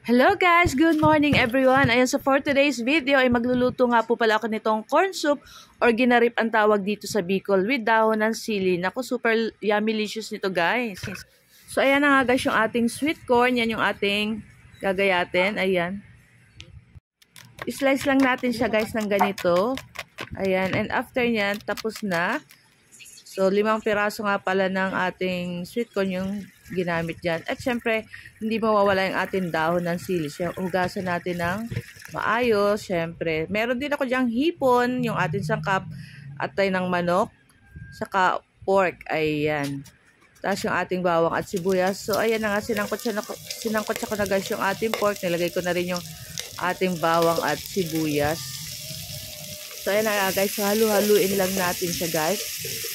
Hello guys! Good morning everyone! Ayan, so for today's video ay magluluto nga po pala ako nitong corn soup or ginarip ang tawag dito sa Bicol with dahon ng sili. Naku, super yummy-licious nito guys. So ayan na nga guys yung ating sweet corn. Yan yung ating gagayatin. Ayan. I-slice lang natin siya guys ng ganito. Ayan. And after nyan, tapos na. So 5 piraso nga pala ng ating sweet corn yung ginamit dyan. At syempre, hindi mawawala yung ating dahon ng sili. Hugasan natin ng maayos. Syempre, meron din ako dyang hipon, yung ating sangkap, atay ng manok, saka pork. Ayan. Tapos yung ating bawang at sibuyas. So, ayan na nga, sinangkot ko na guys yung ating pork. Nilagay ko na rin yung ating bawang at sibuyas. So, ayan na guys. So, halu-haluin lang natin siya guys.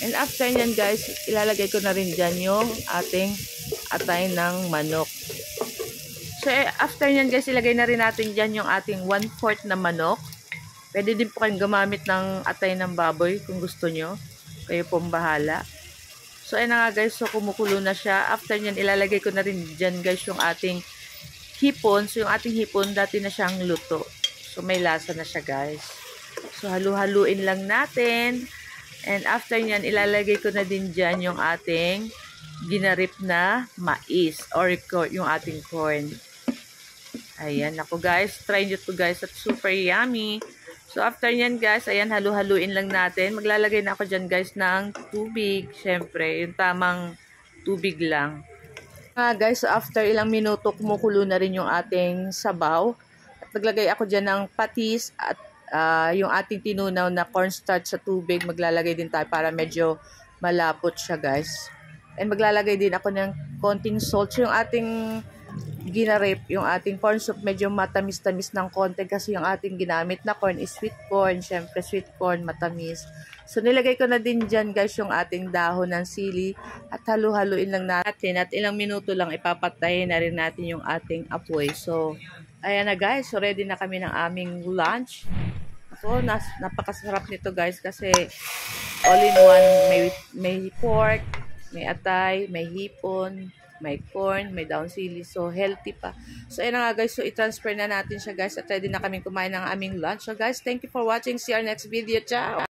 And after nyan guys, ilalagay ko na rin dyan yung ating atay ng manok. So, after nyan guys, ilagay na rin natin dyan yung ating 1/4 na manok. Pwede din po kayong gumamit ng atay ng baboy kung gusto nyo. Kayo pong bahala. So, ayan na nga guys. So, kumukulo na siya. After nyan, ilalagay ko na rin dyan guys yung ating hipon. So, yung ating hipon, dati na siyang luto. So, may lasa na siya guys. So, halu-haluin lang natin. And after nyan, ilalagay ko na din dyan yung ating ginarip na mais or yung ating corn. Ayan, ako guys. Try nyo to guys at super yummy. So, after nyan guys, ayan, halu-haluin lang natin. Maglalagay na ako dyan guys ng tubig. Syempre, yung tamang tubig lang. Guys, so after ilang minuto, kumukulo na rin yung ating sabaw. At naglagay ako dyan ng patis at yung ating tinunaw na cornstarch sa tubig, maglalagay din tayo para medyo malapot siya guys. And maglalagay din ako ng konting salt. So, yung ating ginarip, yung ating corn soup, medyo matamis-tamis ng konti kasi yung ating ginamit na corn is sweet corn. Syempre, sweet corn, matamis. So, nilagay ko na din dyan guys yung ating dahon ng sili at halu-haluin lang natin at ilang minuto lang ipapatayin na rin natin yung ating apoy. So, ayan na guys. So, ready na kami ng aming lunch. So, napakasarap nito guys kasi all in one, may pork, may atay, may hipon, may corn, may dahon sili. So, healthy pa. So, ayan na nga guys. So, i-transfer na natin siya guys at ready na kami kumain ng aming lunch. So, guys, thank you for watching. See you our next video. Ciao!